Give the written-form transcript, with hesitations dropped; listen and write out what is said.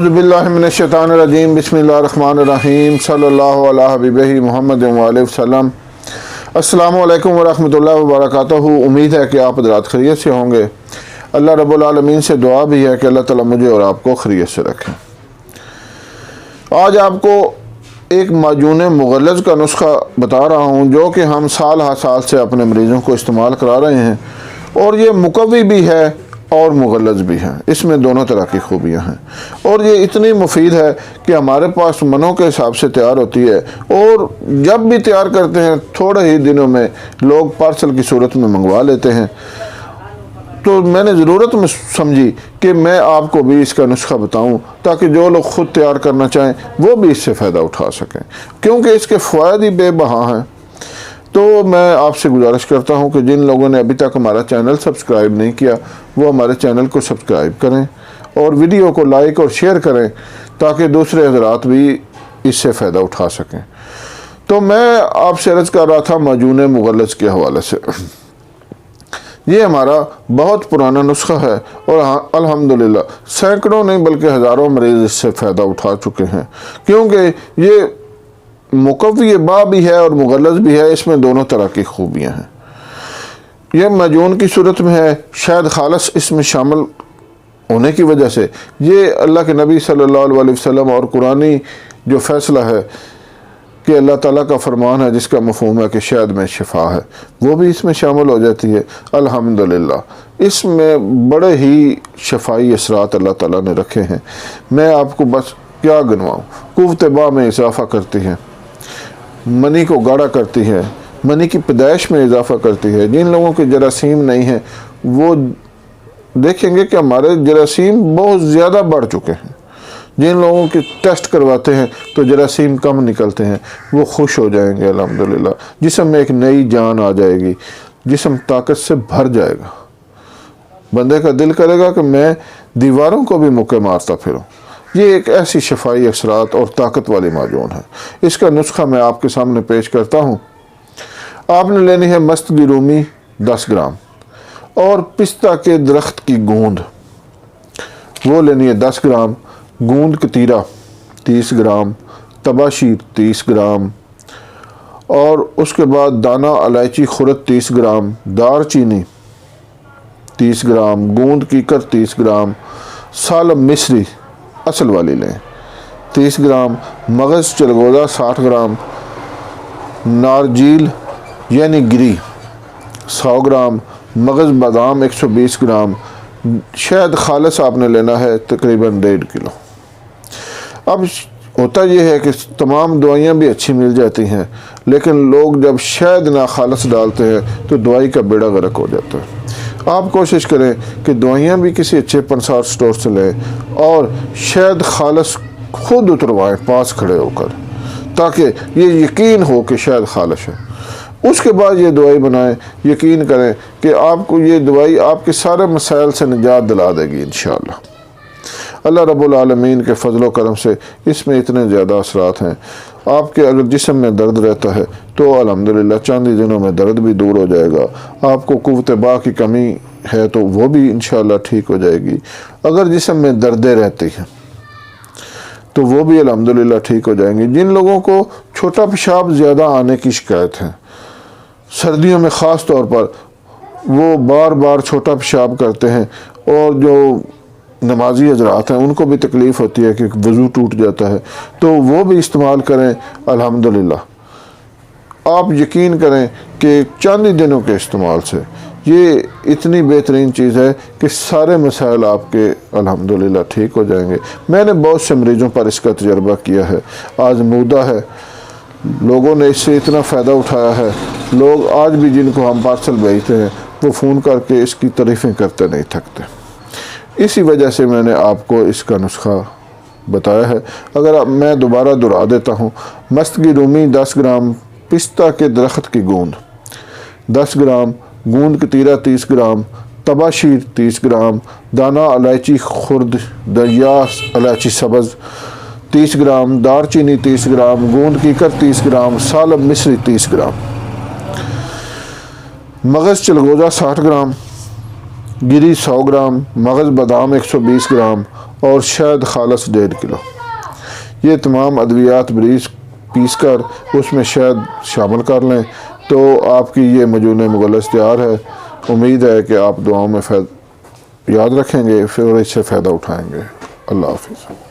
اعوذ باللہ من الشیطان الرجیم بسم اللہ الرحمن الرحیم صلی اللہ علیہ حبیبہ محمد وآلہ وسلم۔ السلام علیکم ورحمۃ اللہ وبرکاتہ۔ امید ہے کہ آپ حضرات خیریت سے ہوں گے۔ اللہ رب العالمین سے دعا بھی ہے کہ اللہ تعالیٰ مجھے اور آپ کو خیریت سے رکھیں۔ آج آپ کو ایک معجون مغلظ کا نسخہ بتا رہا ہوں جو کہ ہم سال ہر سال سے اپنے مریضوں کو استعمال کرا رہے ہیں، اور یہ مقوی بھی ہے اور مغلظ بھی ہے، اس میں دونوں طرح کی خوبیاں ہیں، اور یہ اتنی مفید ہے کہ ہمارے پاس منوں کے حساب سے تیار ہوتی ہے، اور جب بھی تیار کرتے ہیں تھوڑے ہی دنوں میں لوگ پارسل کی صورت میں منگوا لیتے ہیں۔ تو میں نے ضرورت میں سمجھی کہ میں آپ کو بھی اس کا نسخہ بتاؤں تاکہ جو لوگ خود تیار کرنا چاہیں وہ بھی اس سے فائدہ اٹھا سکیں، کیونکہ اس کے فوائد ہی بے بہا ہیں۔ تو میں آپ سے گزارش کرتا ہوں کہ جن لوگوں نے ابھی تک ہمارا چینل سبسکرائب نہیں کیا وہ ہمارے چینل کو سبسکرائب کریں اور ویڈیو کو لائک اور شیئر کریں تاکہ دوسرے حضرات بھی اس سے فائدہ اٹھا سکیں۔ تو میں آپ سے عرض کر رہا تھا معجون مغلظ کے حوالے سے۔ یہ ہمارا بہت پرانا نسخہ ہے اور الحمدللہ سینکڑوں نہیں بلکہ ہزاروں مریض اس سے فائدہ اٹھا چکے ہیں، کیونکہ یہ مقوی با بھی ہے اور مغلظ بھی ہے، اس میں دونوں طرح کی خوبیاں ہیں۔ یہ معجون کی صورت میں ہے، شاید خالص اس میں شامل ہونے کی وجہ سے یہ اللہ کے نبی صلی اللہ علیہ وسلم اور قرآنی جو فیصلہ ہے کہ اللہ تعالیٰ کا فرمان ہے جس کا مفہوم ہے کہ شہد میں شفا ہے، وہ بھی اس میں شامل ہو جاتی ہے۔ الحمدللہ اس میں بڑے ہی شفائی اثرات اللہ تعالیٰ نے رکھے ہیں۔ میں آپ کو بس کیا گنواؤں، قوت با میں اضافہ کرتی ہے، منی کو گاڑھا کرتی ہے، منی کی پیدائش میں اضافہ کرتی ہے۔ جن لوگوں کے جراثیم نہیں ہیں وہ دیکھیں گے کہ ہمارے جراثیم بہت زیادہ بڑھ چکے ہیں۔ جن لوگوں کے ٹیسٹ کرواتے ہیں تو جراثیم کم نکلتے ہیں، وہ خوش ہو جائیں گے الحمدللہ۔ جسم میں ایک نئی جان آ جائے گی، جسم طاقت سے بھر جائے گا، بندے کا دل کرے گا کہ میں دیواروں کو بھی مکے مارتا پھروں۔ یہ ایک ایسی شفائی اثرات اور طاقت والی معجون ہے۔ اس کا نسخہ میں آپ کے سامنے پیش کرتا ہوں۔ آپ نے لینی ہے مستگی رومی 10 گرام اور پستہ کے درخت کی گوند وہ لینی ہے 10 گرام، گوند کتیرا 30 گرام، تباشیر 30 گرام، اور اس کے بعد دانہ الائچی خرد 30 گرام، دار چینی 30 گرام، گوند کیکر 30 گرام، سالم مصری اصل والی لیں 30 گرام، مغز چلگوزہ 60 گرام، نارجیل یعنی گری 100 گرام، مغز بادام 120 گرام، شہد خالص آپ نے لینا ہے تقریباً 1.5 کلو۔ اب ہوتا یہ ہے کہ تمام دوائیاں بھی اچھی مل جاتی ہیں، لیکن لوگ جب شہد ناخالص ڈالتے ہیں تو دوائی کا بیڑا غرق ہو جاتا ہے۔ آپ کوشش کریں کہ دوائیاں بھی کسی اچھے پنسار سٹور سے لیں اور شہد خالص خود اتروائیں پاس کھڑے ہو کر، تاکہ یہ یقین ہو کہ شہد خالص ہے۔ اس کے بعد یہ دوائی بنائیں، یقین کریں کہ آپ کو یہ دوائی آپ کے سارے مسائل سے نجات دلا دے گی انشاءاللہ۔ اللہ رب العالمین کے فضل و کرم سے اس میں اتنے زیادہ اثرات ہیں۔ آپ کے اگر جسم میں درد رہتا ہے تو الحمدللہ چند ہی دنوں میں درد بھی دور ہو جائے گا۔ آپ کو قوت با کی کمی ہے تو وہ بھی انشاءاللہ ٹھیک ہو جائے گی۔ اگر جسم میں دردیں رہتی ہیں تو وہ بھی الحمدللہ ٹھیک ہو جائیں گی۔ جن لوگوں کو چھوٹا پیشاب زیادہ آنے کی شکایت ہے، سردیوں میں خاص طور پر وہ بار بار چھوٹا پیشاب کرتے ہیں، اور جو نمازی حضرات ہیں ان کو بھی تکلیف ہوتی ہے کہ وضو ٹوٹ جاتا ہے، تو وہ بھی استعمال کریں الحمدللہ۔ آپ یقین کریں کہ چند ہی دنوں کے استعمال سے یہ اتنی بہترین چیز ہے کہ سارے مسائل آپ کے الحمدللہ ٹھیک ہو جائیں گے۔ میں نے بہت سے مریضوں پر اس کا تجربہ کیا ہے، آزمودہ ہے، لوگوں نے اس سے اتنا فائدہ اٹھایا ہے۔ لوگ آج بھی جن کو ہم پارسل بھیجتے ہیں وہ فون کر کے اس کی تعریفیں کرتے نہیں تھکتے۔ اسی وجہ سے میں نے آپ کو اس کا نسخہ بتایا ہے۔ اگر میں دوبارہ دہرا دیتا ہوں، مستگی رومی 10 گرام، پستہ کے درخت کی گوند 10 گرام، گوند کتیرا 30 گرام، تباشیر 30 گرام، دانہ الائچی خرد یا الائچی سبز 30 گرام، دار چینی 30 گرام، گوند کیکر 30 گرام، سالم مصری 30 گرام، مغز چلگوزہ 60 گرام، گری 100 گرام، مغز بادام 120 گرام، اور شہد خالص 1.5 کلو۔ یہ تمام ادویات بریز پیس کر اس میں شہد شامل کر لیں تو آپ کی یہ معجون مغلظ تیار ہے۔ امید ہے کہ آپ دعاؤں میں یاد رکھیں گے، پھر اس سے فائدہ اٹھائیں گے۔ اللہ حافظ۔